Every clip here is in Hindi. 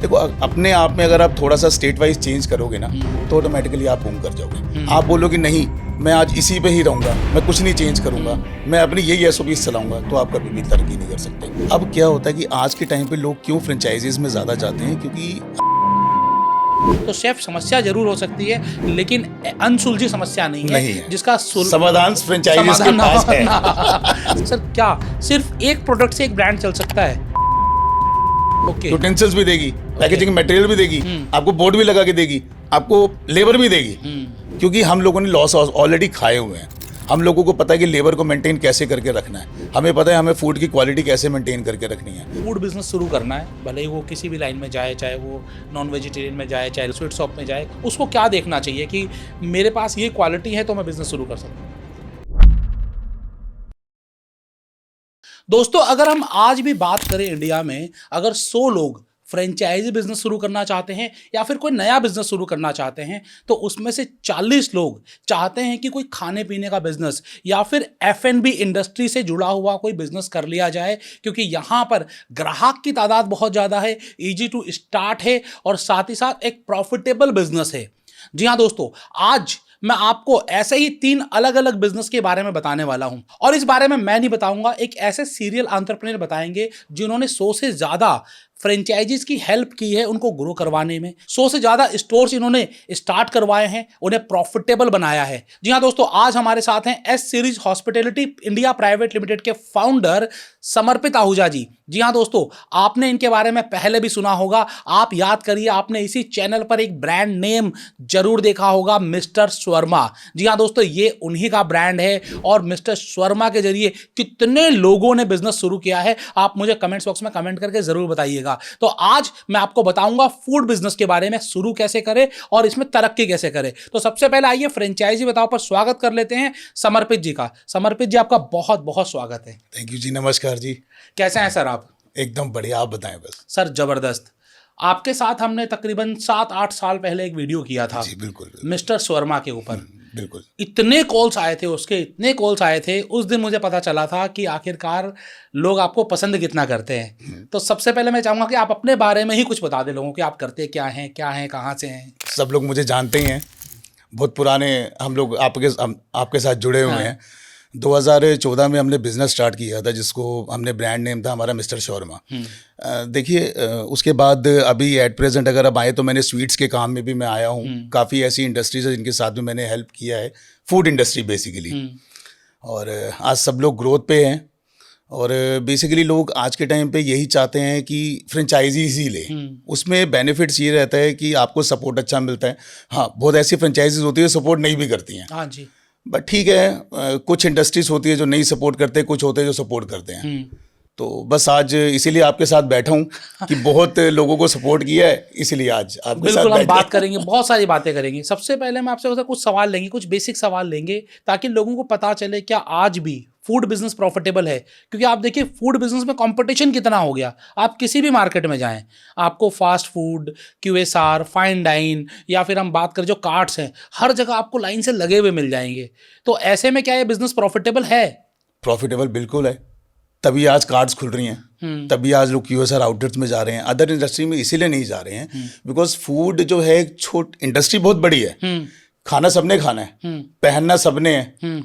देखो अपने आप में अगर आप थोड़ा सा स्टेट वाइज चेंज करोगे ना तो ऑटोमेटिकली आप बूम कर जाओगे। आप बोलोगे नहीं मैं आज इसी पे ही रहूंगा, मैं कुछ नहीं चेंज करूंगा, मैं अपनी यही एसओपीज चलाऊंगा, तो आप कभी भी तरक्की नहीं कर सकते। अब क्या होता है कि आज के टाइम पे लोग क्यों फ्रेंचाइजीज में ज़्यादा जाते हैं, क्योंकि तो शेफ समस्या जरूर हो सकती है लेकिन अनसुलझी समस्या नहीं है जिसका समाधान फ्रेंचाइजीज के पास है। सर क्या सिर्फ एक प्रोडक्ट से एक ब्रांड चल सकता है? ओके, यूटेंसिल्स भी देगी, पैकेजिंग मटेरियल भी देगी, आपको बोर्ड भी लगा के देगी, आपको लेबर भी देगी, क्योंकि हम लोगों ने लॉस ऑलरेडी खाए हुए हैं। हम लोगों को पता है कि लेबर को मेंटेन कैसे करके रखना है, हमें पता है हमें फूड की क्वालिटी कैसे मेंटेन करके रखनी है। फूड बिजनेस शुरू करना है, भले ही वो किसी भी लाइन में जाए, चाहे वो नॉन वेजिटेरियन में जाए, चाहे स्वीट शॉप में जाए, उसको क्या देखना चाहिए कि मेरे पास ये क्वालिटी है तो मैं बिजनेस शुरू कर सकता हूँ। दोस्तों, अगर हम आज भी बात करें इंडिया में, अगर 100 लोग फ्रेंचाइजी बिजनेस शुरू करना चाहते हैं या फिर कोई नया बिजनेस शुरू करना चाहते हैं तो उसमें से 40 लोग चाहते हैं कि कोई खाने पीने का बिजनेस या फिर F&B इंडस्ट्री से जुड़ा हुआ कोई बिजनेस कर लिया जाए, क्योंकि यहाँ पर ग्राहक की तादाद बहुत ज़्यादा है, ईजी टू स्टार्ट है और साथ ही साथ एक प्रॉफिटेबल बिजनेस है। जी हाँ दोस्तों, आज मैं आपको ऐसे ही 3 अलग अलग बिजनेस के बारे में बताने वाला हूं और इस बारे में मैं नहीं बताऊंगा, एक ऐसे सीरियल एंटरप्रेन्योर बताएंगे जिन्होंने 100 से ज्यादा फ्रेंचाइजीज की हेल्प की है उनको ग्रो करवाने में। 100 से ज्यादा स्टोर्स इन्होंने स्टार्ट करवाए हैं, उन्हें प्रॉफिटेबल बनाया है। जी हाँ दोस्तों, आज हमारे साथ हैं S series hospitality India private limited के फाउंडर समर्पित आहूजा जी। जी हाँ दोस्तों, आपने इनके बारे में पहले भी सुना होगा। आप याद करिए, आपने इसी चैनल पर एक ब्रांड नेम जरूर देखा होगा, मिस्टर शर्मा। जी हाँ दोस्तों, ये उन्हीं का ब्रांड है और मिस्टर शर्मा के जरिए कितने लोगों ने बिजनेस शुरू किया है आप मुझे कमेंट्स बॉक्स में कमेंट करके जरूर बताइएगा। तो आज मैं आपको बताऊंगा फूड बिजनेस के बारे में, शुरू कैसे करें और इसमें तरक्की कैसे करें। तो सबसे पहले आइए फ्रेंचाइजी बताओ पर स्वागत कर लेते हैं समर्पित जी का। समर्पित जी, आपका बहुत बहुत स्वागत है। थैंक यू जी, नमस्कार जी। कैसे हैं सर आप? एकदम बढ़िया, आप बताएं बस। सर जबरदस्त। आपके साथ हमने तकरीबन 7-8 साल पहले एक वीडियो किया था जी, बिल्कुल मिस्टर शर्मा के ऊपर। बिल्कुल। इतने कॉल्स आए थे उसके, इतने कॉल्स आए थे, उस दिन मुझे पता चला था कि आखिरकार लोग आपको पसंद कितना करते हैं। तो सबसे पहले मैं चाहूँगा कि आप अपने बारे में ही कुछ बता दें लोगों को, आप करते क्या हैं, कहाँ से हैं। सब लोग मुझे जानते ही हैं, बहुत पुराने हम लोग आपके साथ जुड़े हुए हैं। 2014 में हमने बिज़नेस स्टार्ट किया था जिसको हमने ब्रांड नेम था हमारा मिस्टर शर्मा। देखिए, उसके बाद अभी एट प्रेजेंट अगर अब आए तो मैंने स्वीट्स के काम में भी मैं आया हूँ। काफ़ी ऐसी इंडस्ट्रीज है जिनके साथ में मैंने हेल्प किया है, फूड इंडस्ट्री बेसिकली। और आज सब लोग ग्रोथ पे हैं और बेसिकली लोग आज के टाइम पे यही चाहते हैं कि फ्रेंचाइजीज ही ले। उसमें बेनिफिट्स ये रहता है कि आपको सपोर्ट अच्छा मिलता है। हाँ, बहुत ऐसी फ्रेंचाइजीज होती है सपोर्ट नहीं भी करती हैं। हाँ जी, बट ठीक है, कुछ इंडस्ट्रीज होती है जो नहीं सपोर्ट करते, कुछ होते हैं जो सपोर्ट करते हैं। तो बस आज इसीलिए आपके साथ बैठा हूँ कि बहुत लोगों को सपोर्ट किया है, इसीलिए आज आपके साथ बिल्कुल हम बात करेंगे, बहुत सारी बातें करेंगे। सबसे पहले मैं आपसे कुछ सवाल लेंगे, कुछ बेसिक सवाल लेंगे ताकि लोगों को पता चले क्या आज भी फूड बिजनेस प्रॉफिटेबल है। क्योंकि आप देखिए फूड बिजनेस में कंपटीशन कितना हो गया। आप किसी भी मार्केट में जाएं, आपको fast food, QSR, fine dine या फिर हम बात करें जो कार्ट्स हैं, हर जगह आपको लाइन से लगे हुए मिल जाएंगे। तो ऐसे में क्या ये बिजनेस प्रॉफिटेबल है? प्रॉफिटेबल बिल्कुल है, तभी आज कार्ड्स खुल रही हैं, तभी आज लोग QSR आउटलेट्स में जा रहे हैं। अदर इंडस्ट्री में इसीलिए नहीं जा रहे हैं बिकॉज फूड जो है एक इंडस्ट्री बहुत बड़ी है। खाना सबने खाना है, पहनना सबने है,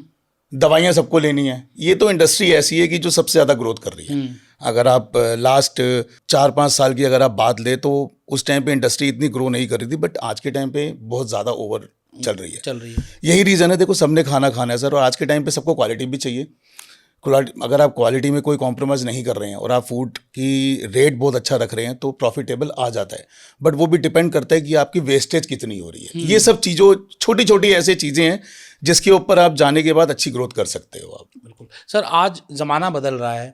दवाइयाँ सबको लेनी है। ये तो इंडस्ट्री ऐसी है कि जो सबसे ज़्यादा ग्रोथ कर रही है। अगर आप लास्ट 4-5 साल की अगर आप बात लें तो उस टाइम पे इंडस्ट्री इतनी ग्रो नहीं कर रही थी, बट आज के टाइम पे बहुत ज़्यादा ओवर चल रही है। यही रीज़न है, देखो सबने खाना खाना है सर, और आज के टाइम पे सबको क्वालिटी भी चाहिए। अगर आप क्वालिटी में कोई कॉम्प्रोमाइज़ नहीं कर रहे हैं और आप फूड की रेट बहुत अच्छा रख रहे हैं तो प्रॉफिटेबल आ जाता है। बट वो भी डिपेंड करता है कि आपकी वेस्टेज कितनी हो रही है। ये सब चीज़ों छोटी छोटी ऐसी चीज़ें हैं जिसके ऊपर आप जाने के बाद अच्छी ग्रोथ कर सकते हो आप। बिल्कुल सर, आज ज़माना बदल रहा है,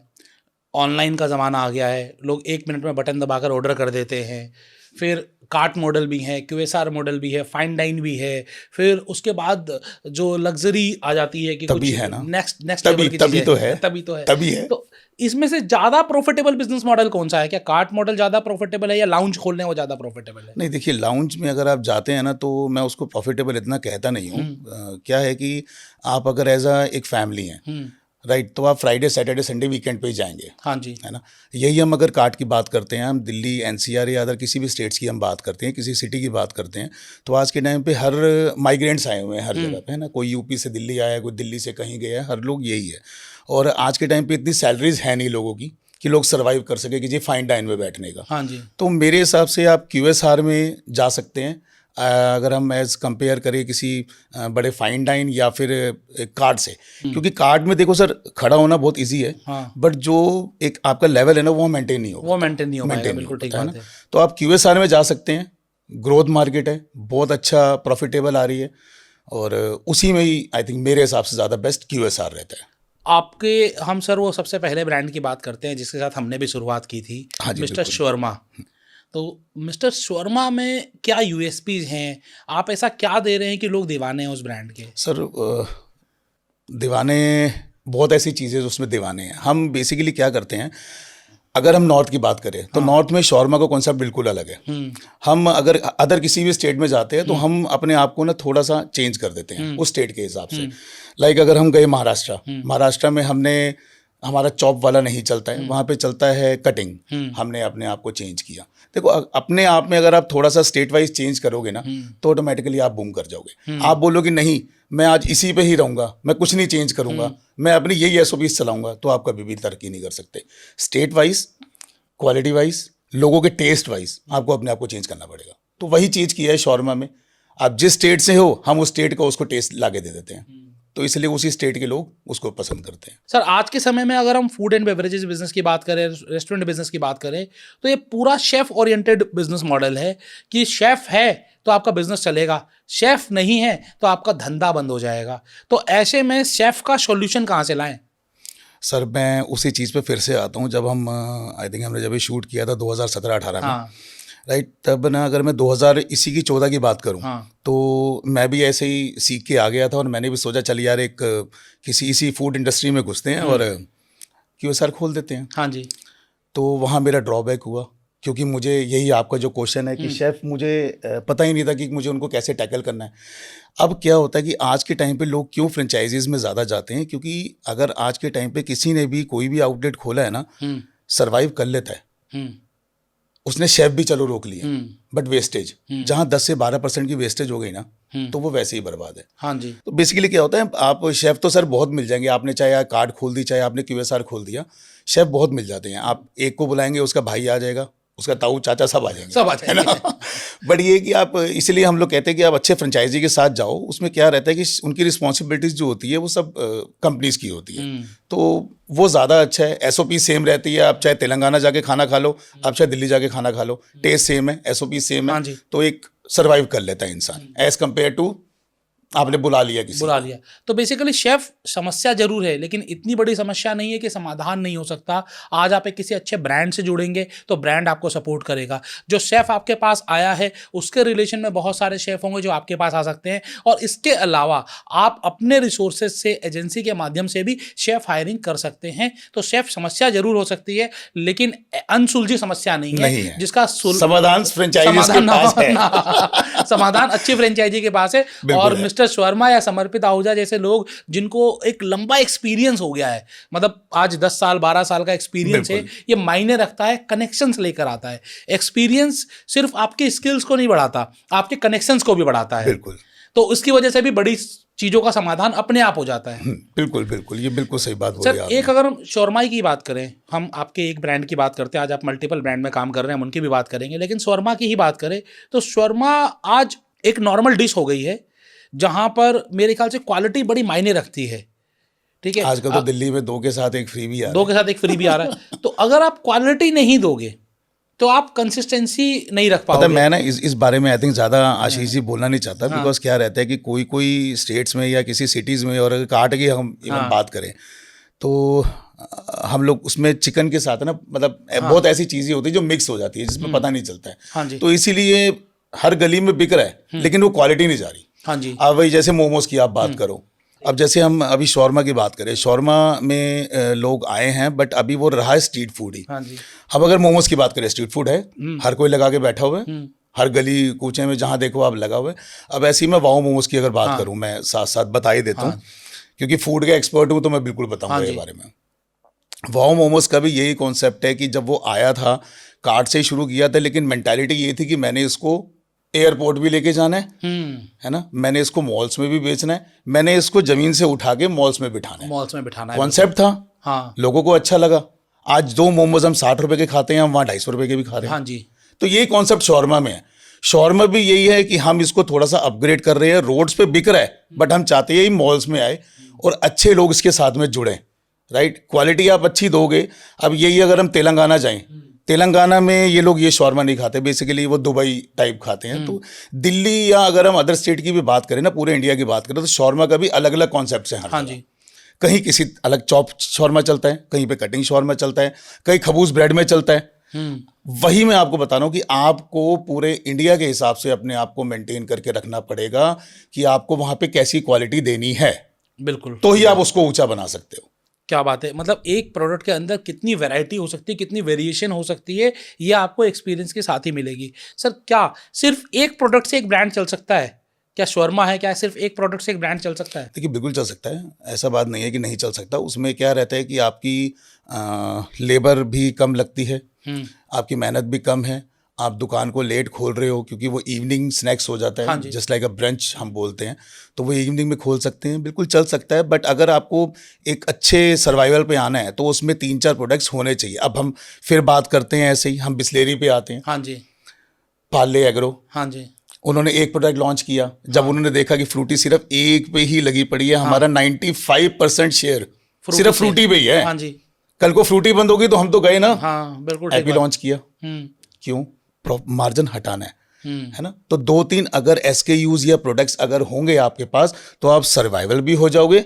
ऑनलाइन का ज़माना आ गया है। लोग 1 मिनट में बटन दबाकर ऑर्डर कर देते हैं। फिर कार्ट मॉडल भी है, QSR मॉडल भी है, फाइन डाइन भी है, फिर उसके बाद जो लग्जरी आ जाती है कि तभी कुछ है ना, नेक्स्ट लेवल की तभी तो है, तभी है। तो इसमें से ज़्यादा प्रॉफिटेबल बिजनेस मॉडल कौन सा है? क्या कार्ट मॉडल ज़्यादा प्रॉफिटेबल है या लाउंज खोलने वो ज़्यादा प्रॉफिटेबल है? नहीं, देखिए लाउंज में अगर आप जाते हैं ना तो मैं उसको प्रॉफिटेबल इतना कहता नहीं हूँ। क्या है कि आप अगर एज एक फैमिली हैं, राइट, तो आप फ्राइडे सैटरडे संडे वीकेंड पे ही जाएंगे, हाँ जी, है ना। यही हम अगर कार्ट की बात करते हैं, हम दिल्ली एनसीआर या अदर किसी भी स्टेट्स की हम बात करते हैं, किसी सिटी की बात करते हैं, तो आज के टाइम पे हर माइग्रेंट्स आए हुए हैं हर जगह पे, है ना। कोई यूपी से दिल्ली आया है, कोई दिल्ली से कहीं गया है, हर लोग यही है। और आज के टाइम पे इतनी सैलरीज है नहीं लोगों की कि लोग सर्वाइव कर सके कि जी फाइन डाइन में बैठने का। हाँ जी, तो मेरे हिसाब से आप QSR में जा सकते हैं। अगर हम एज कंपेयर करें किसी बड़े फाइन डाइन या फिर कार्ड से, क्योंकि कार्ड में देखो सर खड़ा होना बहुत इजी है, हाँ, बट जो एक आपका लेवल है ना वो मेंटेन नहीं होगा, वो मेंटेन नहीं हो पाएगा, maintain नहीं बिल्कुल ठीक होता, है बात ना। है। तो आप QSR में जा सकते हैं, ग्रोथ मार्केट है, बहुत अच्छा प्रॉफिटेबल आ रही है, और उसी में ही आई थिंक मेरे हिसाब से ज़्यादा बेस्ट QSR रहता है। आपके हम सर वो सबसे पहले ब्रांड की बात करते हैं जिसके साथ हमने भी शुरुआत की थी, हाँ जी, मिस्टर बिल्कुल। शर्मा। तो मिस्टर शर्मा में क्या यूएसपीज हैं, आप ऐसा क्या दे रहे हैं कि लोग दीवाने हैं उस ब्रांड के? सर दीवाने बहुत ऐसी चीज़ें उसमें दीवाने हैं। हम बेसिकली क्या करते हैं, अगर हम नॉर्थ की बात करें तो नॉर्थ में शॉर्मा का कॉन्सेप्ट बिल्कुल अलग है। हम अगर अदर किसी भी स्टेट में जाते हैं तो हम अपने आप को ना थोड़ा सा चेंज कर देते हैं उस स्टेट के हिसाब से। लाइक अगर हम गए महाराष्ट्र में हमने हमारा चॉप वाला नहीं चलता है, वहाँ पे चलता है कटिंग। हमने अपने आप को चेंज किया। देखो अपने आप में अगर आप थोड़ा सा स्टेट वाइज चेंज करोगे ना तो ऑटोमेटिकली आप बूम कर जाओगे। आप बोलोगे नहीं मैं आज इसी पे ही रहूँगा, मैं कुछ नहीं चेंज करूँगा, मैं अपनी यही SOPs चलाऊँगा, तो आप कभी भी तरक्की नहीं कर सकते। स्टेट वाइज, क्वालिटी वाइज, लोगों के टेस्ट वाइज आपको अपने आप को चेंज करना पड़ेगा। तो वही चीज़ किया है शॉर्मा में। आप जिस स्टेट से हो हम उस स्टेट का उसको टेस्ट लाके दे देते हैं, तो इसलिए उसी स्टेट के लोग उसको पसंद करते हैं। सर आज के समय में अगर हम फूड एंड बेवरेजेस बिजनेस की बात करें, रेस्टोरेंट बिजनेस की बात करें, तो ये पूरा शेफ ओरिएंटेड बिजनेस मॉडल है कि शेफ है तो आपका बिजनेस चलेगा, शेफ नहीं है तो आपका धंधा बंद हो जाएगा। तो ऐसे में शेफ का सॉल्यूशन कहाँ से लाएं? सर मैं उसी चीज़ पे फिर से आता हूँ। जब हम आई थिंक हमने जब ये शूट किया था 2017-18 में, हाँ, राइट, तब ना अगर मैं 2014 की बात करूं, हाँ, तो मैं भी ऐसे ही सीख के आ गया था और मैंने भी सोचा चल यार एक किसी इसी फूड इंडस्ट्री में घुसते हैं और QSR खोल देते हैं। हाँ जी, तो वहाँ मेरा ड्रॉबैक हुआ, क्योंकि मुझे यही आपका जो क्वेश्चन है कि शेफ़ मुझे पता ही नहीं था कि मुझे उनको कैसे टैकल करना है। अब क्या होता है कि आज के टाइम पे लोग क्यों फ्रेंचाइजीज में ज़्यादा जाते हैं, क्योंकि अगर आज के टाइम पे किसी ने भी कोई भी आउटलेट खोला है ना, सर्वाइव कर लेता है। उसने शेफ भी चलो रोक लिए, बट वेस्टेज जहाँ 10 से 12% की वेस्टेज हो गई ना, तो वो वैसे ही बर्बाद है। हाँ जी, तो बेसिकली क्या होता है, आप शेफ तो सर बहुत मिल जाएंगे, आपने चाहे कार्ड खोल दी चाहे आपने QSR खोल दिया, शेफ बहुत मिल जाते हैं। आप एक को बुलाएंगे उसका भाई आ जाएगा, उसका ताऊ चाचा सब आ जाएंगे, सब आ जाएंगे, है ना। बट ये कि आप, इसलिए हम लोग कहते हैं कि आप अच्छे फ्रेंचाइजी के साथ जाओ। उसमें क्या रहता है कि उनकी रिस्पॉन्सिबिलिटीज जो होती है वो सब कंपनीज की होती है, तो वो ज़्यादा अच्छा है। SOP सेम रहती है, आप चाहे तेलंगाना जाके खाना खा लो, आप चाहे दिल्ली जाके खाना खा लो, टेस्ट सेम है, SOP सेम हाँ है, जी। तो एक सर्वाइव कर लेता है इंसान एज कम्पेयर टू आपने बुला लिया किसी बुला को। लिया। तो बेसिकली शेफ समस्या जरूर है, लेकिन इतनी बड़ी समस्या नहीं है कि समाधान नहीं हो सकता। आज आप एक किसी अच्छे ब्रांड से जुड़ेंगे तो ब्रांड आपको सपोर्ट करेगा। जो शेफ आपके पास आया है उसके रिलेशन में बहुत सारे शेफ होंगे जो आपके पास आ सकते हैं, और इसके अलावा आप अपने रिसोर्सेज से एजेंसी के माध्यम से भी शेफ हायरिंग कर सकते हैं। तो शेफ समस्या जरूर हो सकती है, लेकिन अनसुलझी समस्या नहीं है जिसका समाधान फ्रेंचाइजीज के पास है। समाधान अच्छी फ्रेंचाइजी के पास है। और मिस्टर शर्मा या समर्पित आहूजा जैसे लोग जिनको एक लंबा एक्सपीरियंस हो गया है, मतलब आज 10 साल 12 साल का एक्सपीरियंस है, ये मायने रखता है, कनेक्शंस लेकर आता है। एक्सपीरियंस सिर्फ आपके स्किल्स को नहीं बढ़ाता, आपके कनेक्शंस को भी बढ़ाता है। बिल्कुल। तो उसकी वजह से भी बड़ी चीज़ों का समाधान अपने आप हो जाता है। बिल्कुल बिल्कुल, ये बिल्कुल सही बात बोली आपने। एक अगर हम शौरमा की बात करें, हम आपके एक ब्रांड की बात करते हैं, आज आप मल्टीपल ब्रांड में काम कर रहे हैं, हम उनकी भी बात करेंगे, लेकिन शौरमा की ही बात करें तो शौरमा आज एक नॉर्मल डिश हो गई है जहां पर मेरे ख्याल से क्वालिटी बड़ी मायने रखती है। ठीक है, आजकल तो दिल्ली में 2 के साथ एक फ्री भी आ रहा है। 2 के साथ एक फ्री भी आ रहा है। तो अगर आप क्वालिटी नहीं दोगे तो आप कंसिस्टेंसी नहीं रख पाओगे। मैं ना इस बारे में आई थिंक ज़्यादा आशीष जी बोलना नहीं चाहता, बिकॉज क्या रहता है कि कोई स्टेट्स में या किसी सिटीज़ में, और कार्ट की हम इवन बात करें तो हम लोग उसमें चिकन के साथ ना, मतलब बहुत ऐसी चीज़ें होती है जो मिक्स हो जाती है जिसमें पता नहीं चलता है। हाँ जी। तो इसीलिए हर गली में बिक रहा है लेकिन वो क्वालिटी नहीं जा रही। हाँ जी। अब वही जैसे मोमोज की आप बात करो, अब जैसे हम अभी शौरमा की बात करें, शौरमा में लोग आए हैं बट अभी वो रहा है स्ट्रीट फूड ही। हाँ जी। अब अगर मोमोज की बात करें, स्ट्रीट फूड है, हर कोई लगा के बैठा हुआ है, हर गली कूचे में जहाँ देखो आप लगा हुआ है। अब ऐसे ही मैं वाओ मोमोज की अगर बात करूँ, मैं साथ साथ बता ही देता हूँ क्योंकि फूड का एक्सपर्ट हूँ तो मैं बिल्कुल बताऊंगा हाँ ये जी। बारे में। वाओ मोमोज का भी यही कॉन्सेप्ट है कि जब वो आया था, कार्ट से ही शुरू किया था, लेकिन मेंटालिटी ये थी कि मैंने इसको एयरपोर्ट भी लेके जाना है ना, मैंने इसको मॉल्स में भी बेचना है, मैंने इसको जमीन से उठा के मॉल्स में बिठाना है। मॉल्स में बिठाना है। कॉन्सेप्ट था, हाँ लोगों को अच्छा लगा। आज 2 मोमोज हम 60 रुपए के खाते हैं, हम वहाँ 250 रुपए के भी खा रहे हैं। हाँ जी। तो यही कॉन्सेप्ट शॉर्मा में है। शॉर्मा भी यही है कि हम इसको थोड़ा सा अपग्रेड कर रहे हैं, रोड्स पे बिक रहा है, बट हम चाहते हैं मॉल्स में आए और अच्छे लोग इसके साथ में जुड़े, राइट। क्वालिटी आप अच्छी दोगे। अब यही अगर हम तेलंगाना जाएं, तेलंगाना में ये लोग ये शॉर्मा नहीं खाते, बेसिकली वो दुबई टाइप खाते हैं। तो दिल्ली या अगर हम अदर स्टेट की भी बात करें ना, पूरे इंडिया की बात करें, तो शॉर्मा का भी अलग अलग कॉन्सेप्ट है हर हाँ जगह। जी। कहीं किसी अलग चॉप शॉर्मा चलता है, कहीं पे कटिंग शॉर्मा चलता है, कहीं खबूज ब्रेड में चलता है। वही मैं आपको बता रहा हूँ कि आपको पूरे इंडिया के हिसाब से अपने आप को मेंटेन करके रखना पड़ेगा कि आपको वहां पे कैसी क्वालिटी देनी है, बिल्कुल। तो ही आप उसको ऊंचा बना सकते हो। क्या बात है। मतलब एक प्रोडक्ट के अंदर कितनी वैरायटी हो सकती है, कितनी वेरिएशन हो सकती है, ये आपको एक्सपीरियंस के साथ ही मिलेगी। सर क्या सिर्फ एक प्रोडक्ट से एक ब्रांड चल सकता है? क्या शॉर्मा है, क्या सिर्फ एक प्रोडक्ट से एक ब्रांड चल सकता है? देखिए बिल्कुल चल सकता है, ऐसा बात नहीं है कि नहीं चल सकता। उसमें क्या रहता है कि आपकी लेबर भी कम लगती है, आपकी मेहनत भी कम है, आप दुकान को लेट खोल रहे हो क्योंकि वो इवनिंग स्नैक्स हो जाता हाँ है, जी। जस्ट लाइक अ ब्रंच हम बोलते हैं, तो वो इवनिंग में खोल सकते हैं, बिल्कुल चल सकता है। बट अगर आपको एक अच्छे सर्वाइवल पे आना है तो उसमें 3-4 प्रोडक्ट्स होने चाहिए। अब हम फिर बात करते हैं, ऐसे ही हम बिस्लेरी पे आते हैं, हाँ जी। पार्ले एग्रो, हाँ जी। उन्होंने एक प्रोडक्ट लॉन्च किया। जब उन्होंने देखा कि फ्रूटी सिर्फ एक पे ही लगी पड़ी है, हमारा 95% शेयर सिर्फ फ्रूटी पे ही है, हाँ जी। कल को फ्रूटी बंद होगी तो हम तो गए ना। हाँ बिल्कुल ठीक एपी बात। लॉन्च किया, क्यों? मार्जिन हटाना हम्म। है ना। तो 2-3 अगर SKUs या प्रोडक्ट्स अगर होंगे आपके पास तो आप सर्वाइवल भी हो जाओगे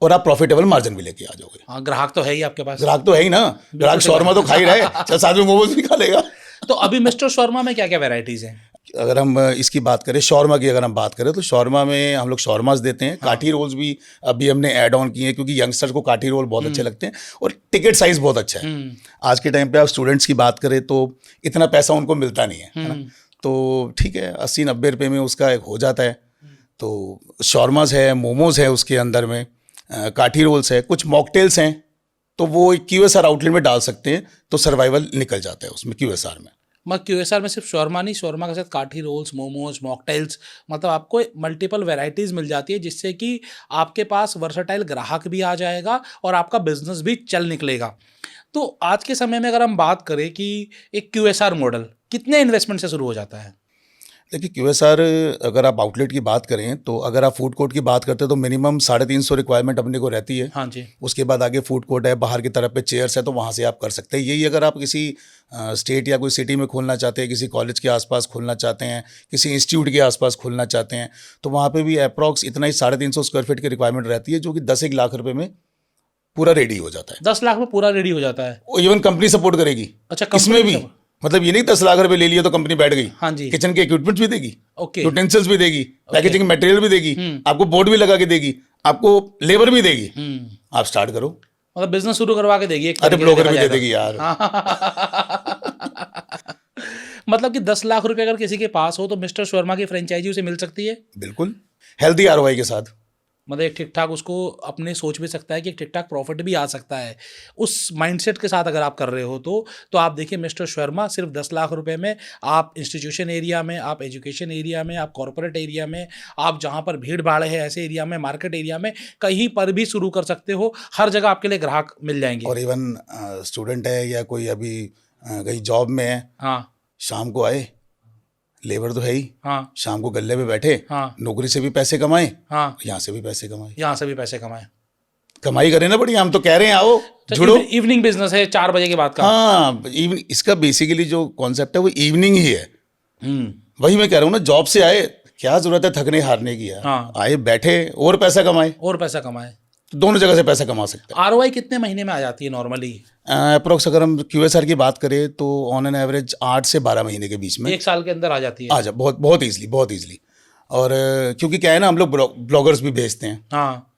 और आप प्रॉफिटेबल मार्जिन भी लेके आ जाओगे। हाँ, ग्राहक तो है ही आपके पास। ग्राहक तो है ही ना, ग्राहक शॉर्मा तो खा ही रहा है, चल साथ में मोमोज भी खा लेगा। तो अभी मिस्टर शॉर्मा में क्या क्या वेराइटीज हैं? अगर हम इसकी बात करें, शॉर्मा की अगर हम बात करें, तो शॉर्मा में हम लोग शॉर्मास देते हैं। काठी रोल्स भी अभी हमने ऐड ऑन किए हैं क्योंकि यंगस्टर्स को काठी रोल बहुत अच्छे लगते हैं और टिकट साइज बहुत अच्छा है। आज के टाइम पे आप स्टूडेंट्स की बात करें तो इतना पैसा उनको मिलता नहीं है ना, तो ठीक है 80-90 रुपये में उसका एक हो जाता है। तो शॉर्मास है, मोमोज है, उसके अंदर में काठी रोल्स है, कुछ मॉकटेल्स हैं, तो वो QSR आउटलेट में डाल सकते हैं तो सर्वाइवल निकल जाता है उसमें QSR में। QSR में सिर्फ शॉर्मा नहीं, शॉर्मा के साथ काठी रोल्स, मोमोज, मॉकटेल्स, मतलब आपको मल्टीपल वैरायटीज़ मिल जाती है, जिससे कि आपके पास वर्सटाइल ग्राहक भी आ जाएगा और आपका बिजनेस भी चल निकलेगा। तो आज के समय में अगर हम बात करें कि एक QSR मॉडल कितने इन्वेस्टमेंट से शुरू हो जाता है? देखिए QSR अगर आप आउटलेट की बात करें तो अगर आप फूड कोर्ट की बात करते हैं तो मिनिमम 350 रिक्वायरमेंट अपने को रहती है। हाँ जी। उसके बाद आगे फूड कोर्ट है, बाहर की तरफ पे चेयर्स है, तो वहाँ से आप कर सकते हैं। यही अगर आप किसी स्टेट या कोई सिटी में खोलना चाहते हैं, किसी कॉलेज के आसपास खोलना चाहते हैं, किसी इंस्टीट्यूट के आसपास खोलना चाहते हैं, तो वहाँ पे भी अप्रॉक्स इतना ही 350 स्क्वायर फीट की रिक्वायरमेंट रहती है, जो कि 10-1 लाख रुपए में पूरा रेडी हो जाता है। 10 लाख में पूरा रेडी हो जाता है? इवन कंपनी सपोर्ट करेगी। अच्छा, इसमें भी मतलब ये नहीं 10 लाख रुपए ले लिए तो कंपनी बैठ गई। हाँ जी। किचन के इक्विपमेंट्स भी देगी, ओके, यूटेंसिल्स भी देगी, पैकेजिंग मटेरियल भी देगी, आपको बोर्ड भी लगा के देगी, आपको लेबर भी देगी। आप स्टार्ट करो, मतलब बिजनेस शुरू करवा के देगी। अरे ब्लॉगर भी दे देगी यार। मतलब कि 10 लाख रुपए अगर किसी के पास हो तो मिस्टर शर्मा की फ्रेंचाइजी उसे मिल सकती है? बिल्कुल, हेल्दी ROI के साथ। मतलब एक ठीक ठाक उसको अपने सोच भी सकता है कि एक ठीक ठाक प्रॉफिट भी आ सकता है। उस माइंडसेट के साथ अगर आप कर रहे हो तो आप देखिए मिस्टर शर्मा सिर्फ 10 लाख रुपए में आप इंस्टीट्यूशन एरिया में, आप एजुकेशन एरिया में, आप कॉर्पोरेट एरिया में, आप जहाँ पर भीड़ भाड़ है ऐसे एरिया में, मार्केट एरिया में, कहीं पर भी शुरू कर सकते हो। हर जगह आपके लिए ग्राहक मिल जाएंगे। और इवन स्टूडेंट है या कोई अभी कहीं जॉब में है, हाँ, शाम को आए, लेबर तो है ही, हाँ, शाम को गल्ले पे बैठे, हाँ, नौकरी से भी पैसे कमाए, हाँ, यहाँ से भी पैसे कमाए, यहाँ से भी पैसे कमाए, कमाई करें ना बढ़िया। हम तो कह रहे हैं आओ जुड़ो। इवनिंग बिजनेस है 4 बजे के बाद का। हाँ, इवनिंग, इसका बेसिकली जो कॉन्सेप्ट है वो इवनिंग ही है। वही मैं कह रहा हूँ ना, जॉब से आए, क्या जरूरत है थकने हारने की यार। हाँ। आए बैठे और पैसा कमाए, और पैसा कमाए, तो दोनों जगह से पैसा कमा सकते हैं। ROI कितने महीने में आ जाती है नॉर्मली? अप्रोक्स अगर हम QSR की बात करें तो ऑन एन एवरेज 8 से 12 महीने के बीच में, 1 साल के अंदर आ जाती है। आ जा, बहुत बहुत ईजिली, बहुत ईजिली। और क्योंकि क्या है ना, हम लोग ब्लॉगर्स भी भेजते हैं, हाँ,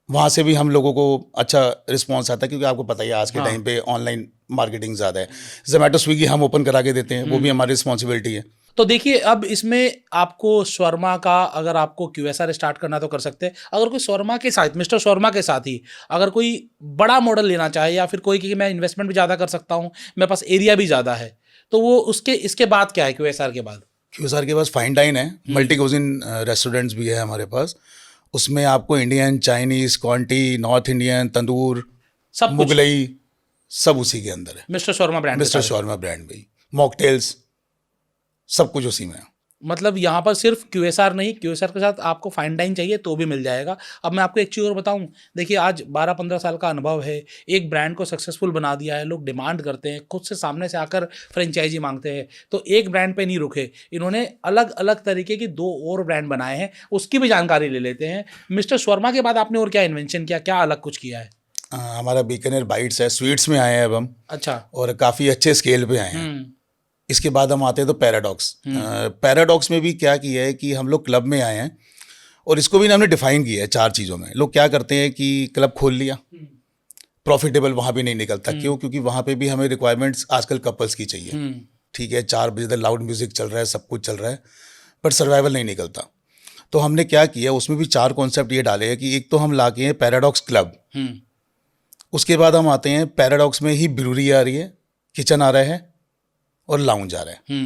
वहाँ से भी हम लोगों को अच्छा रिस्पॉन्स आता है, क्योंकि आपको पता ही है आज के हाँ। टाइम पे ऑनलाइन मार्केटिंग ज़्यादा है। Zomato, Swiggy हम ओपन करा के देते हैं, वो भी हमारी रिस्पॉन्सिबिलिटी है। तो देखिए, अब इसमें आपको शर्मा का, अगर आपको QSR स्टार्ट करना तो कर सकते हैं। अगर कोई शर्मा के साथ, मिस्टर शर्मा के साथ ही अगर कोई बड़ा मॉडल लेना चाहे, या फिर कोई कि मैं इन्वेस्टमेंट भी ज़्यादा कर सकता हूँ, मेरे पास एरिया भी ज़्यादा है, तो वो उसके इसके बाद क्या है QSR के बाद? QSR के पास फाइन डाइन है, मल्टी कुजिन रेस्टोरेंट्स भी है हमारे पास। उसमें आपको इंडियन, चाइनीज़, क्वांटी, नॉर्थ इंडियन, तंदूर, सब कुछ मुगलई, सब उसी के अंदर है। मिस्टर शर्मा ब्रांड के मिस्टर साथ। शॉर्मा ब्रांड में, मॉकटेल्स, सब कुछ उसी में है। मतलब यहाँ पर सिर्फ QSR नहीं, QSR के साथ आपको फाइन डाइन चाहिए तो भी मिल जाएगा। अब मैं आपको एक चीज़ और बताऊँ, देखिए आज 12-15 साल का अनुभव है, एक ब्रांड को सक्सेसफुल बना दिया है, लोग डिमांड करते हैं, खुद से सामने से आकर फ्रेंचाइजी मांगते हैं। तो एक ब्रांड पे नहीं रुके, इन्होंने अलग अलग तरीके की 2 और ब्रांड बनाए हैं, उसकी भी जानकारी ले लेते हैं। मिस्टर शर्मा के बाद आपने और क्या इन्वेंशन किया, क्या अलग कुछ किया है? हमारा बीकानेर बाइट्स है, स्वीट्स में आए हैं अब हम, अच्छा। और काफ़ी अच्छे स्केल पे आए हैं। इसके बाद हम आते हैं तो पैराडॉक्स। पैराडॉक्स में भी क्या किया है कि हम लोग क्लब में आए हैं, और इसको भी हमने डिफाइन किया है 4 चीज़ों में। लोग क्या करते हैं कि क्लब खोल लिया, प्रॉफिटेबल वहाँ भी नहीं निकलता। क्यों? क्योंकि वहाँ पे भी हमें रिक्वायरमेंट्स आजकल कपल्स की चाहिए। ठीक है, 4 बजे तक लाउड म्यूजिक चल रहा है, सब कुछ चल रहा है, बट सर्वाइवल नहीं निकलता। तो हमने क्या किया, उसमें भी 4 कॉन्सेप्ट ये डाले हैं कि एक तो हम ला के हैं पैराडॉक्स क्लब, उसके बाद हम आते हैं पैराडॉक्स में ही ब्रूरी आ रही है, किचन आ रहा है और लाउंज आ रहा है।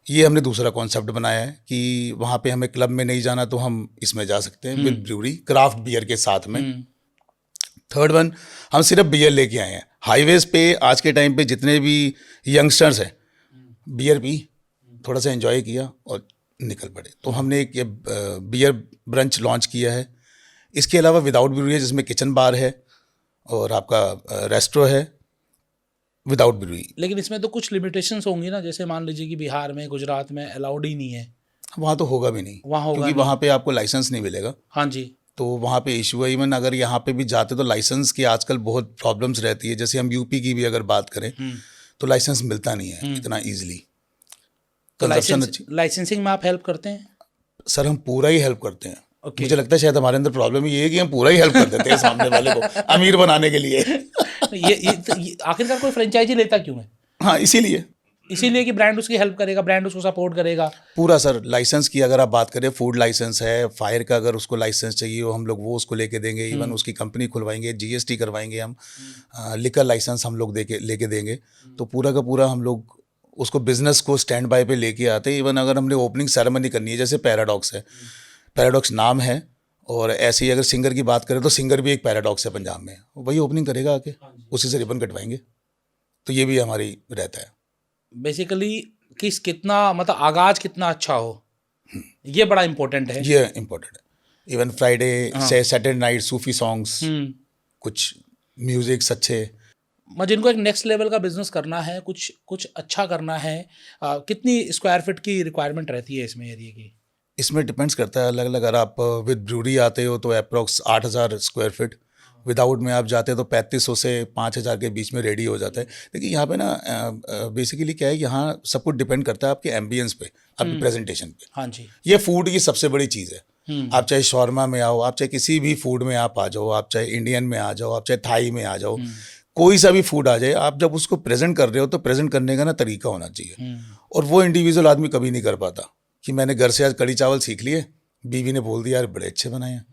ये हमने दूसरा कॉन्सेप्ट बनाया है कि वहाँ पे हमें क्लब में नहीं जाना तो हम इसमें जा सकते हैं विद ब्रूरी, क्राफ्ट बियर के साथ में। थर्ड वन, हम सिर्फ बियर लेके आए हैं। हाईवेज पे आज के टाइम पे जितने भी यंगस्टर्स हैं, बियर पी, थोड़ा सा एंजॉय किया और निकल पड़े। तो हमने एक बियर ब्रंच लॉन्च किया है। इसके अलावा विदाउट ब्रूरी है, जिसमें किचन बार है और आपका रेस्टो है विदाउट ब्रूरी। लेकिन इसमें तो कुछ लिमिटेशंस होंगी ना, जैसे मान लीजिए कि बिहार में, गुजरात में अलाउड ही नहीं है। वहाँ तो होगा भी नहीं, वहाँ होगा क्योंकि वहाँ पे आपको लाइसेंस नहीं मिलेगा। हाँ जी। तो वहाँ पे इशू है। इवन अगर यहाँ पे भी जाते तो लाइसेंस की आजकल बहुत प्रॉब्लम्स रहती है। जैसे हम यूपी की भी अगर बात करें तो लाइसेंस मिलता नहीं है इतना ईजिली। तो लाइसेंसिंग में आप हेल्प करते हैं? सर हम पूरा ही हेल्प करते हैं। Okay. मुझे लगता है शायद हमारे अंदर प्रॉब्लम ये है कि हम पूरा ही हेल्प कर देते हैं सामने वाले को अमीर बनाने के लिए। ये आखिरकार कोई फ्रेंचाइजी लेता क्यों है? हाँ, इसीलिए कि ब्रांड उसकी हेल्प करेगा, ब्रांड उसको सपोर्ट करेगा पूरा। सर लाइसेंस की अगर आप बात करें, फूड लाइसेंस है, फायर का अगर उसको लाइसेंस चाहिए हो हम लोग वो उसको लेके देंगे। इवन उसकी कंपनी खुलवाएंगे, GST करवाएंगे हम, लिकर लाइसेंस हम लोग लेके देंगे। तो पूरा का पूरा हम लोग उसको बिजनेस को स्टैंड बाय पे लेके आते हैं। इवन अगर हमने ओपनिंग सेरेमनी करनी है, जैसे पैराडॉक्स है, पैराडॉक्स नाम है, और ऐसे ही अगर सिंगर की बात करें तो सिंगर भी एक पैराडॉक्स है पंजाब में, वही ओपनिंग करेगा आके, उसी से रिबन कटवाएंगे। तो ये भी हमारी रहता है बेसिकली कितना मतलब आगाज कितना अच्छा हो, ये बड़ा इंपॉर्टेंट है। ये इम्पोर्टेंट है। इवन फ्राइडे से सैटरडे नाइट सूफी सॉन्ग्स, कुछ म्यूजिक्स अच्छे। जिनको एक नेक्स्ट लेवल का बिजनेस करना है, कुछ अच्छा करना है, कितनी स्क्वायर फीट की रिक्वायरमेंट रहती है इसमें एरिया की? इसमें डिपेंड्स करता है अलग अलग। अगर आप विद ब्रूरी आते हो तो अप्रॉक्स 8,000 स्क्वायर फीट, विदाउट में आप जाते हो तो 3500 से 5,000 के बीच में रेडी हो जाता है। लेकिन यहाँ पे ना बेसिकली क्या है, यहाँ सब कुछ डिपेंड करता है आपके एम्बियंस पे, आपकी प्रेजेंटेशन पे। हाँ जी। ये फूड की सबसे बड़ी चीज़ है। आप चाहे शॉर्मा में आओ, आप चाहे किसी भी फूड में आप आ जाओ, आप चाहे इंडियन में आ जाओ, आप चाहे थाई में आ जाओ, कोई सा भी फूड आ जाए, आप जब उसको प्रेजेंट कर रहे हो तो प्रेजेंट करने का ना तरीका होना चाहिए। और वो इंडिविजुअल आदमी कभी नहीं कर पाता कि मैंने घर से आज कड़ी चावल सीख लिए, बीवी ने बोल दिया यार बड़े अच्छे बनाए हैं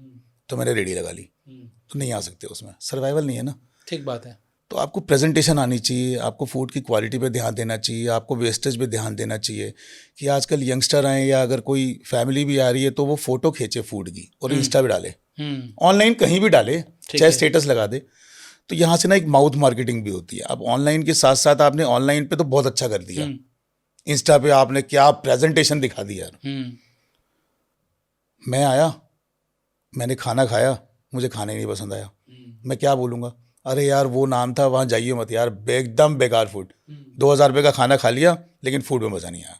तो मैंने रेडी लगा ली, तो नहीं आ सकते, उसमें सर्वाइवल नहीं है ना। ठीक बात है। तो आपको प्रेजेंटेशन आनी चाहिए, आपको फूड की क्वालिटी पे ध्यान देना चाहिए, आपको वेस्टेज पे ध्यान देना चाहिए कि आजकल यंगस्टर आए या अगर कोई फैमिली भी आ रही है तो वो फोटो खींचे फूड की और इंस्टा पे डाले, ऑनलाइन कहीं भी डाले, चाहे स्टेटस लगा दे। तो यहाँ से ना एक माउथ मार्केटिंग भी होती है। अब ऑनलाइन के साथ साथ आपने ऑनलाइन पे तो बहुत अच्छा कर दिया, इंस्टा पे आपने क्या प्रेजेंटेशन दिखा दिया। मैं आया, मैंने खाना खाया, मुझे खाने नहीं पसंद आया, मैं क्या बोलूँगा, अरे यार वो नाम था वहाँ जाइए मत यार, एकदम बेकार फूड, 2,000 रुपये का खाना खा लिया लेकिन फूड में मज़ा नहीं आया।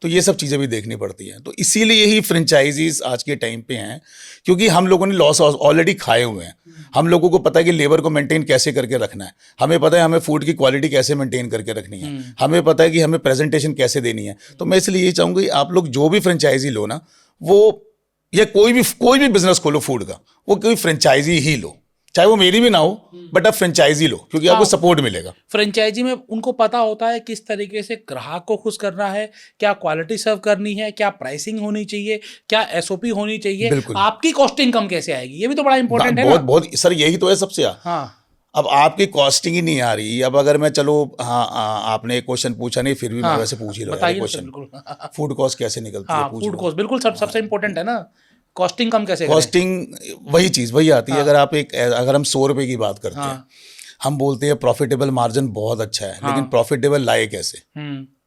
तो ये सब चीज़ें भी देखनी पड़ती हैं। तो इसीलिए ही फ्रेंचाइजीज आज के टाइम पे हैं, क्योंकि हम लोगों ने लॉस ऑलरेडी खाए हुए हैं। हम लोगों को पता है कि लेबर को मेंटेन कैसे करके रखना है, हमें पता है हमें फूड की क्वालिटी कैसे मेंटेन करके रखनी है, हमें पता है कि हमें प्रेजेंटेशन कैसे देनी है। तो मैं इसलिए यही चाहूँगा कि आप लोग जो भी फ्रेंचाइजी लो ना, वो या कोई भी बिजनेस खोलो फूड का, वो कोई फ्रेंचाइजी ही लो, चाहे वो मेरी भी ना हो, बट आप फ्रेंचाइजी लो क्योंकि आपको सपोर्ट मिलेगा। फ्रेंचाइजी में उनको पता होता है किस तरीके से ग्राहक को खुश करना है, क्या क्वालिटी सर्व करनी है, क्या प्राइसिंग होनी चाहिए, क्या एसओपी होनी चाहिए, बिल्कुल। आपकी कॉस्टिंग कम कैसे आएगी, ये भी तो बड़ा इंपॉर्टेंट है बहुत ना। बहुत सर, यही तो है सबसे हाँ अब आपकी कॉस्टिंग ही नहीं आ रही। अब अगर मैं चलो, आपने एक क्वेश्चन पूछा नहीं, फिर भी मैं हाँ, वैसे पूछ ही लो बताइए ना सर, क्वेश्चन। बिल्कुल। फूड कॉस्ट कैसे निकलती है, हाँ, पूछ फूड लो। कॉस्ट बिल्कुल सबसे इंपॉर्टेंट है ना, कॉस्टिंग कम कैसे करें। कॉस्टिंग वही चीज़ वही आती है। अगर हम 100 रुपए की बात करते हैं, हाँ हम बोलते हैं प्रॉफिटेबल मार्जिन बहुत अच्छा है, लेकिन प्रॉफिटेबल लाए कैसे,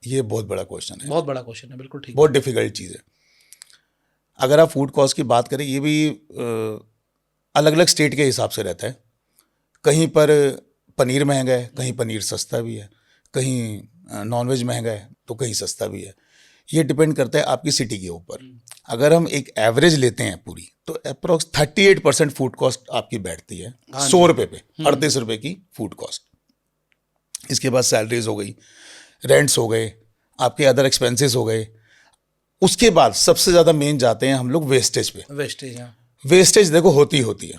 ये बहुत बड़ा क्वेश्चन है, बहुत बड़ा क्वेश्चन है, बिल्कुल ठीक। बहुत डिफिकल्ट चीज़ है। अगर आप फूड कॉस्ट की बात करें, ये भी अलग अलग स्टेट के हिसाब से रहता है। कहीं पर पनीर महंगा है, कहीं पनीर सस्ता भी है, कहीं नॉनवेज महंगा है तो कहीं सस्ता भी है। ये डिपेंड करता है आपकी सिटी के ऊपर। अगर हम एक एवरेज लेते हैं पूरी, तो अप्रोक्स 38% फूड कॉस्ट आपकी बैठती है 100 रुपये पे, 38 रुपये की फूड कॉस्ट। इसके बाद सैलरीज हो गई, रेंट्स हो गए, आपके अदर एक्सपेंसेस हो गए। उसके बाद सबसे ज़्यादा मेन जाते हैं हम लोग वेस्टेज पे। वेस्टेज, वेस्टेज देखो होती है।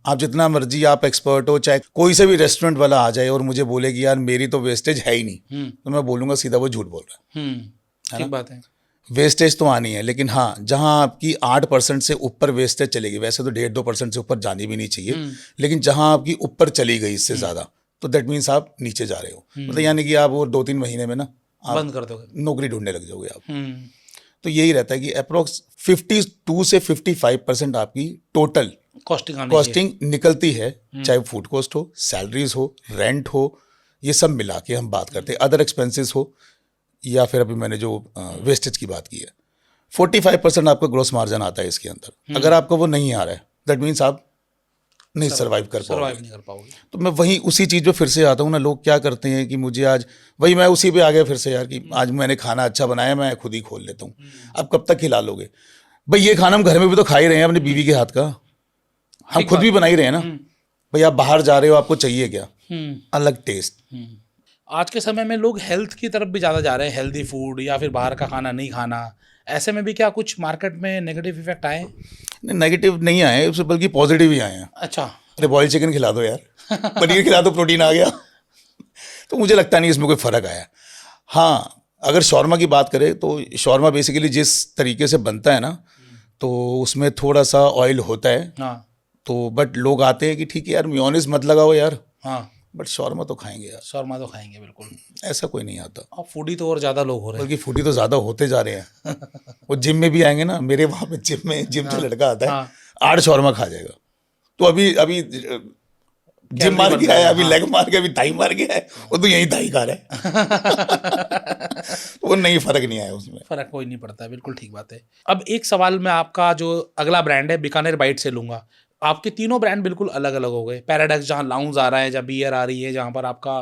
आप जितना मर्जी आप एक्सपर्ट हो, चाहे कोई से भी रेस्टोरेंट वाला आ जाए और मुझे बोले कि यार मेरी तो वेस्टेज है ही नहीं, तो मैं बोलूँगा सीधा वो झूठ बोल रहा है। ठीक बात है। वेस्टेज तो आनी है, लेकिन हाँ, जहाँ आपकी 8% से ऊपर वेस्टेज चलेगी, वैसे तो 1.5-2% से ऊपर जानी भी नहीं चाहिए, लेकिन जहाँ आपकी ऊपर चली गई इससे ज़्यादा, तो दैट मीन्स आप नीचे जा रहे हो। मतलब यानी कि आप वो 2-3 महीने में ना आप बंद कर दोगे, नौकरी ढूंढने लग जाओगे आप। तो यही रहता है कि अप्रोक्स 52 से 55% आपकी टोटल कॉस्टिंग निकलती है, चाहे फूड कॉस्ट हो, सैलरीज हो, रेंट हो, ये सब मिला के हम बात करते हैं, अदर एक्सपेंसेस हो, या फिर अभी मैंने जो वेस्टेज की बात की है। 45% आपका ग्रॉस मार्जिन आता है इसके अंदर। अगर आपको वो नहीं आ रहा है, दैट मीन्स आप नहीं सर्वाइव कर पाओगे। तो मैं वही उसी चीज़ पे फिर से आता हूँ ना। लोग क्या करते हैं कि मुझे आज वही, मैं उसी पे आ गया फिर से यार, कि आज मैंने खाना अच्छा बनाया, मैं खुद ही खोल लेता हूँ। अब कब तक खिला लोगे भाई? ये खाना हम घर में भी तो खा ही रहे हैं अपनी बीवी के हाथ का, हम खुद भी बना ही रहे हैं ना भाई। आप बाहर जा रहे हो, आपको चाहिए क्या? अलग टेस्ट। आज के समय में लोग हेल्थ की तरफ भी ज़्यादा जा रहे हैं, हेल्दी फूड या फिर बाहर का खाना नहीं खाना। ऐसे में भी क्या कुछ मार्केट में नेगेटिव इफेक्ट आए? नेगेटिव नहीं आए, उससे बल्कि पॉजिटिव ही आए हैं। अच्छा। अरे बॉइल्ड चिकन खिला दो यार, पनीर खिला दो, प्रोटीन आ गया। तो मुझे लगता नहीं इसमें कोई फ़र्क आया। हाँ, अगर शॉर्मा की बात करें तो शॉर्मा बेसिकली जिस तरीके से बनता है ना, तो उसमें थोड़ा सा ऑयल होता है। हाँ। तो बट लोग आते हैं कि ठीक है यार, मेयोनीज मत लगाओ यार। हाँ, बट शॉर्मा तो खाएंगे यार, शॉर्मा तो खाएंगे बिल्कुल। ऐसा कोई नहीं आता। अब फूडी तो और ज़्यादा लोग हो रहे हैं, बल्कि फूडी तो ज़्यादा होते जा रहे हैं। वो जिम में भी आएंगे ना, मेरे वहाँ पे जिम से लड़का आता है, 8 शॉर्मा खा जाएगा। तो अभी जिम मार के आया, अभी लेग मार के, अभी थाई मार के आया, वो तो यही थाई खा रहा है। वो नहीं, फर्क नहीं आया उसमें, फर्क कोई नहीं पड़ता, बिल्कुल ठीक बात है। अब एक सवाल मैं आपका जो अगला ब्रांड है बीकानेर बाइट से लूंगा। आपके तीनों ब्रांड बिल्कुल अलग अलग हो गए। पैराडॉक्स जहाँ लाउंज आ रहा है, जहाँ बियर आ रही है, जहाँ पर आपका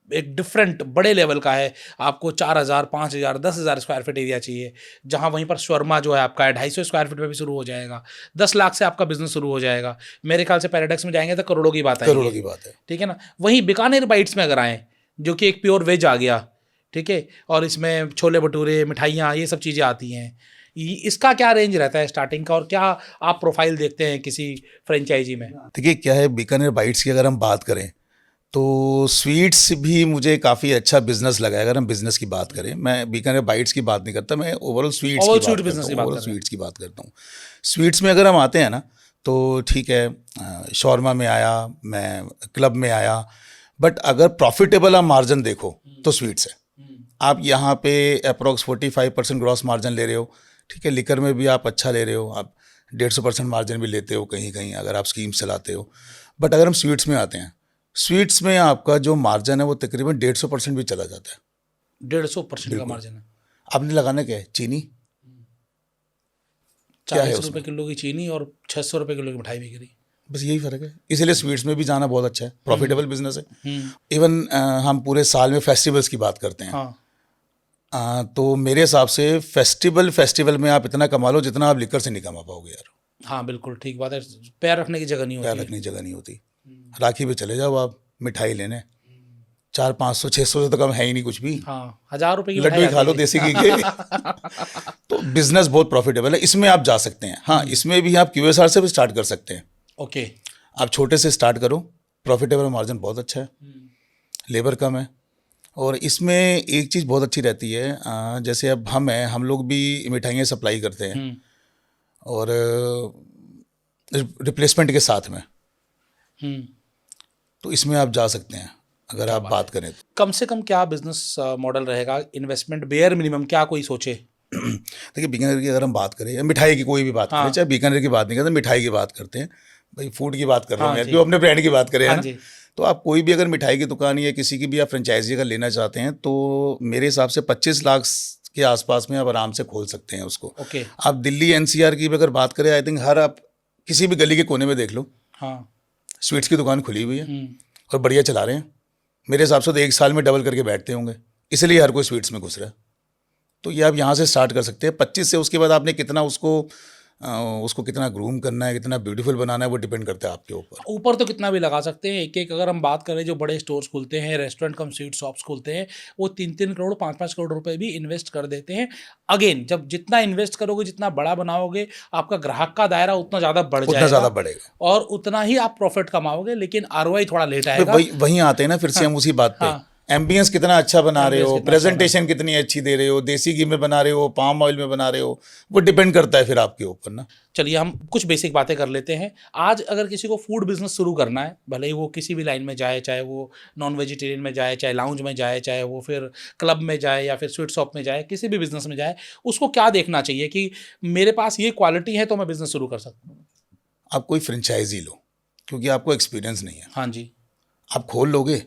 एक डिफरेंट बड़े लेवल का है, आपको 4,000, 5,000, 10,000 स्क्वायर फीट एरिया चाहिए। जहाँ वहीं पर शर्मा जो है आपका 250 स्क्वायर फीट में भी शुरू हो जाएगा, 10 लाख से आपका बिजनेस शुरू हो जाएगा। मेरे ख्याल से पैराडॉक्स में जाएंगे तो करोड़ों की बात है, करोड़ों की बात है, ठीक है ना। वहीं बीकानेर बाइट्स में अगर आएँ, जो कि एक प्योर वेज आ गया, ठीक है, और इसमें छोले भटूरे, मिठाइयाँ, ये सब चीज़ें आती हैं, इसका क्या रेंज रहता है स्टार्टिंग का, और क्या आप प्रोफाइल देखते हैं किसी फ्रेंचाइजी में? देखिए क्या है, बीकानेर बाइट्स की अगर हम बात करें तो स्वीट्स भी मुझे काफ़ी अच्छा बिजनेस लगा है। अगर हम बिजनेस की बात करें, मैं बीकानेर बाइट्स की बात नहीं करता, मैं ओवरऑल स्वीट्स की बात करता हूँ। स्वीट्स में अगर हम आते हैं ना, तो ठीक है, शॉर्मा में आया, मैं क्लब में आया, बट अगर प्रॉफिटेबल आप मार्जिन देखो तो स्वीट्स है। आप यहाँ पे अप्रॉक्स 45% ग्रॉस मार्जिन ले रहे हो, ठीक है। लिकर में भी आप अच्छा ले रहे हो, आप 150% मार्जिन भी लेते हो कहीं कहीं, अगर आप स्कीम चलाते हो। बट अगर हम स्वीट्स में आते हैं, स्वीट्स में आपका जो मार्जिन है वो तकरीबन 150% भी चला जाता है। 150% का मार्जिन है। आपने लगाना क्या है? चीनी, 40 रुपये किलो की चीनी और 600 रुपये किलो की मिठाई भी गिरी, बस यही फ़र्क है। इसीलिए स्वीट्स में भी जाना बहुत अच्छा है, प्रॉफिटेबल बिजनेस है। इवन हम पूरे साल में फेस्टिवल्स की बात करते हैं। हाँ। तो मेरे हिसाब से फेस्टिवल में आप इतना कमा लो जितना आप लिकर से नहीं कमा पाओगे यार। हाँ बिल्कुल ठीक बात है, पैर रखने की जगह नहीं होती। पैर रखने की जगह नहीं होती। राखी पे चले जाओ आप मिठाई लेने, 400-500 600 से तो कम है ही नहीं कुछ भी। हाँ, 1,000 रुपये की लड्डू ही खा लो देसी घी के। तो बिजनेस बहुत प्रॉफिटेबल है, इसमें आप जा सकते हैं। हाँ, इसमें भी आप QSR से भी स्टार्ट कर सकते हैं। ओके। आप छोटे से स्टार्ट करो, प्रॉफिटेबल मार्जिन बहुत अच्छा है, लेबर कम है, और इसमें एक चीज़ बहुत अच्छी रहती है, जैसे अब हम लोग भी मिठाइयाँ सप्लाई करते हैं और रिप्लेसमेंट के साथ में, तो इसमें आप जा सकते हैं अगर आप बात करें तो। कम से कम क्या बिजनेस मॉडल रहेगा, इन्वेस्टमेंट बेयर मिनिमम क्या कोई सोचे? देखिए बीकानेर की अगर हम बात करें या मिठाई की कोई भी बात करें, चाहे बीकानेर की बात नहीं करते, मिठाई की बात करते हैं, भाई फूड की बात कर रहे हैं, क्यों अपने ब्रांड की बात करें, है ना? तो आप कोई भी अगर मिठाई की दुकान या किसी की भी आप फ्रेंचाइजी अगर लेना चाहते हैं तो मेरे हिसाब से 25 लाख के आसपास में आप आराम से खोल सकते हैं उसको। आप दिल्ली एनसीआर की भी अगर बात करें, आई थिंक हर आप किसी भी गली के कोने में देख लो, स्वीट्स की दुकान खुली हुई है और बढ़िया चला रहे हैं। मेरे हिसाब से तो 1 साल में डबल करके बैठते होंगे, इसलिए हर कोई स्वीट्स में घुस रहा है। तो ये आप यहाँ से स्टार्ट कर सकते हैं 25 से। उसके बाद आपने कितना उसको कितना ग्रूम करना है, कितना ब्यूटीफुल बनाना है, वो डिपेंड करता है आपके ऊपर तो कितना भी लगा सकते हैं। एक अगर हम बात करें, जो बड़े स्टोर्स खुलते हैं, रेस्टोरेंट कम स्वीट शॉप्स खुलते हैं, वो 3-3 करोड़ 5-5 करोड़ रुपए भी इन्वेस्ट कर देते हैं। अगेन, जब जितना इन्वेस्ट करोगे, जितना बड़ा बनाओगे, आपका ग्राहक का दायरा उतना ज़्यादा बढ़ेगा और उतना ही आप प्रॉफिट कमाओगे, लेकिन ROI थोड़ा लेट आएगा। वहीं आते हैं ना फिर से हम उसी बात पे, एम्बियंस कितना अच्छा बना रहे हो, प्रेजेंटेशन कितनी अच्छी दे रहे हो, देसी घी में बना रहे हो, पाम ऑयल में बना रहे हो, वो डिपेंड करता है फिर आपके ऊपर ना। चलिए हम कुछ बेसिक बातें कर लेते हैं। आज अगर किसी को फूड बिजनेस शुरू करना है, भले ही वो किसी भी लाइन में जाए, चाहे वो नॉन वेजिटेरियन में जाए, चाहे लाउंज में जाए, चाहे वो फिर क्लब में जाए या फिर स्वीट शॉप में जाए, किसी भी बिजनेस में जाए, उसको क्या देखना चाहिए कि मेरे पास ये क्वालिटी है तो मैं बिजनेस शुरू कर सकता हूँ? आप कोई फ्रेंचाइजी लो, क्योंकि आपको एक्सपीरियंस नहीं है। हाँ जी। आप खोल लोगे,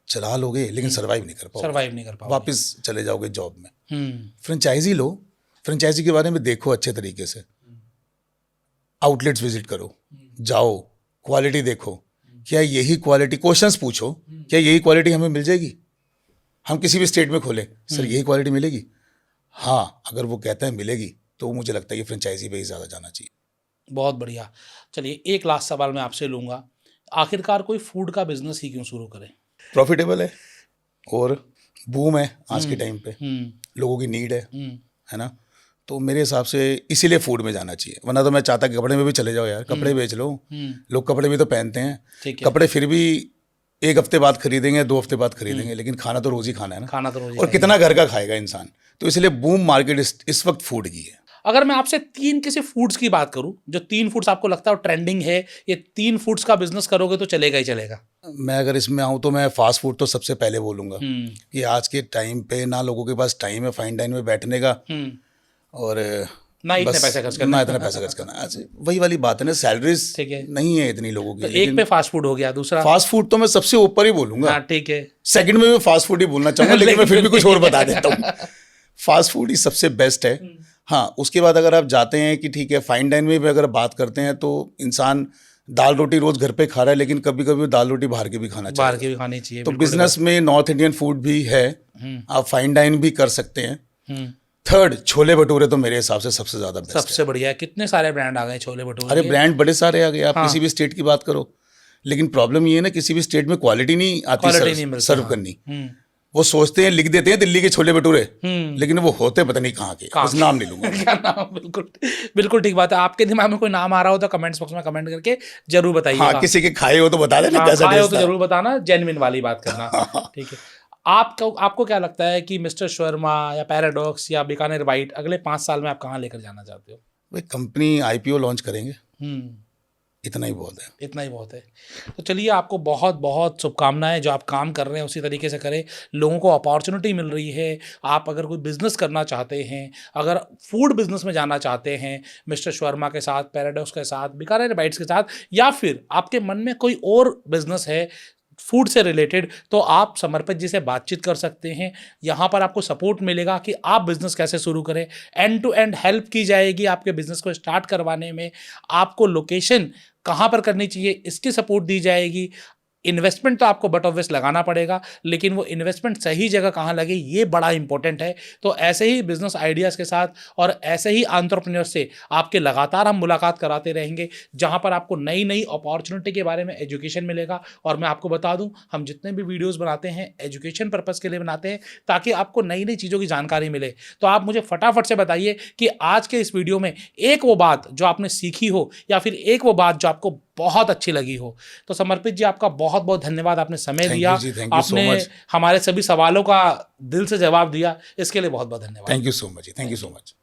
चला लोगे, लेकिन सर्वाइव नहीं कर पाओगे, वापस चले जाओगे जॉब में। फ्रेंचाइजी लो, फ्रेंचाइजी के बारे में देखो अच्छे तरीके से, आउटलेट्स विजिट करो, जाओ, क्वालिटी देखो, क्या यही क्वालिटी, क्वेश्चंस पूछो, क्या यही क्वालिटी हमें मिल जाएगी? हम किसी भी स्टेट में खोलें, सर यही क्वालिटी मिलेगी? हाँ, अगर वो कहता है मिलेगी तो मुझे लगता है कि फ्रेंचाइजी पे ही ज़्यादा जाना चाहिए। बहुत बढ़िया। चलिए एक लास्ट सवाल मैं आपसे लूँगा, आखिरकार कोई फूड का बिजनेस ही क्यों शुरू करें? प्रॉफिटेबल है और बूम है आज के टाइम पे, लोगों की नीड है ना? तो मेरे हिसाब से इसीलिए फूड में जाना चाहिए, वरना तो मैं चाहता कि कपड़े में भी चले जाओ यार, कपड़े बेच लो, लोग कपड़े भी तो पहनते हैं, कपड़े फिर भी 1 हफ्ते बाद खरीदेंगे, 2 हफ्ते बाद खरीदेंगे, लेकिन खाना तो रोज ही खाना है ना, खाना तो रोज, और कितना घर का खाएगा इंसान। तो इसलिए बूम मार्केट इस वक्त फूड की है। अगर मैं आपसे 3 किसी फूड्स की बात करूं, जो 3 फूड्स आपको लगता है ट्रेंडिंग है, ये 3 फूड्स का बिजनेस करोगे तो चलेगा ही चलेगा? मैं अगर इसमें आऊँ तो मैं फास्ट फूड तो सबसे पहले बोलूँगा कि आज के टाइम पे ना लोगों के पास टाइम है फाइन डाइन में बैठने का, और ना इतने पैसे खर्च करना। आज वही वाली बात है ना, सैलरीज नहीं है इतनी लोगों की। तो एक पे फास्ट फूड हो गया, दूसरा फास्ट फूड तो मैं सबसे ऊपर ही बोलूँगा। ठीक है, सेकंड में मैं फास्ट फूड ही बोलना चाहूँगा, लेकिन मैं फिर भी कुछ और बता देता हूँ। फास्ट फूड ही सबसे बेस्ट है। हाँ, उसके बाद अगर आप जाते हैं कि ठीक है फाइन डाइन में भी अगर बात करते हैं तो इंसान दाल रोटी रोज घर पे खा रहा है, लेकिन कभी कभी दाल रोटी बाहर के भी खानी चाहिए। तो बिजनेस में नॉर्थ इंडियन फूड भी है, आप फाइन डाइन भी कर सकते हैं। थर्ड, छोले भटूरे तो मेरे हिसाब से सबसे ज्यादा बेस्ट सबसे बढ़िया है। कितने सारे ब्रांड आ गए छोले भटूरे। अरे ब्रांड बड़े सारे आ गए, आप किसी भी स्टेट की बात करो, लेकिन प्रॉब्लम ये है ना, किसी भी स्टेट में क्वालिटी नहीं आती सर्व करनी। वो सोचते हैं, लिख देते हैं दिल्ली के छोले भटूरे, लेकिन वो होते पता नहीं कहाँ के, उस नाम नहीं लूंगा। क्या नाम? बिल्कुल ठीक बात है। आपके दिमाग में कोई नाम आ रहा हो तो कमेंट्स बॉक्स में कमेंट करके जरूर बताइए। हाँ, किसी के खाए हो तो बता देना, खाए हो तो जरूर बताना, जेन्युइन वाली बात करना। ठीक है। आपको क्या लगता है कि मिस्टर शर्मा या पैराडॉक्स या बीकानेर बाइट अगले 5 साल में आप कहाँ लेकर जाना चाहते हो? भाई कंपनी IPO लॉन्च करेंगे, इतना ही बहुत है। तो चलिए, आपको बहुत बहुत शुभकामनाएं। जो आप काम कर रहे हैं उसी तरीके से करें, लोगों को अपॉर्चुनिटी मिल रही है। आप अगर कोई बिजनेस करना चाहते हैं, अगर फूड बिजनेस में जाना चाहते हैं, मिस्टर शर्मा के साथ, पैराडॉक्स के साथ, बीकानेर बाइट्स के साथ, या फिर आपके मन में कोई और बिजनेस है फूड से रिलेटेड, तो आप समर्पित जी से बातचीत कर सकते हैं। यहाँ पर आपको सपोर्ट मिलेगा कि आप बिज़नेस कैसे शुरू करें, एंड टू एंड हेल्प की जाएगी आपके बिज़नेस को स्टार्ट करवाने में। आपको लोकेशन कहाँ पर करनी चाहिए इसकी सपोर्ट दी जाएगी। इन्वेस्टमेंट तो आपको बट ऑब्वियस लगाना पड़ेगा, लेकिन वो इन्वेस्टमेंट सही जगह कहाँ लगे ये बड़ा इंपॉर्टेंट है। तो ऐसे ही बिजनेस आइडियाज़ के साथ और ऐसे ही एंटरप्रेन्योर से आपके लगातार हम मुलाकात कराते रहेंगे, जहाँ पर आपको नई नई अपॉर्चुनिटी के बारे में एजुकेशन मिलेगा। और मैं आपको बता दूँ, हम जितने भी वीडियोज़ बनाते हैं एजुकेशन पर्पज़ के लिए बनाते हैं, ताकि आपको नई नई चीज़ों की जानकारी मिले। तो आप मुझे फटाफट से बताइए कि आज के इस वीडियो में एक वो बात जो आपने सीखी हो, या फिर एक वो बात जो आपको बहुत अच्छी लगी हो। तो समर्पित जी, आपका बहुत बहुत धन्यवाद, आपने समय Thank दिया, you ji, thank you so आपने much. हमारे सभी सवालों का दिल से जवाब दिया, इसके लिए बहुत बहुत धन्यवाद। Thank you so much ji, thank you so much.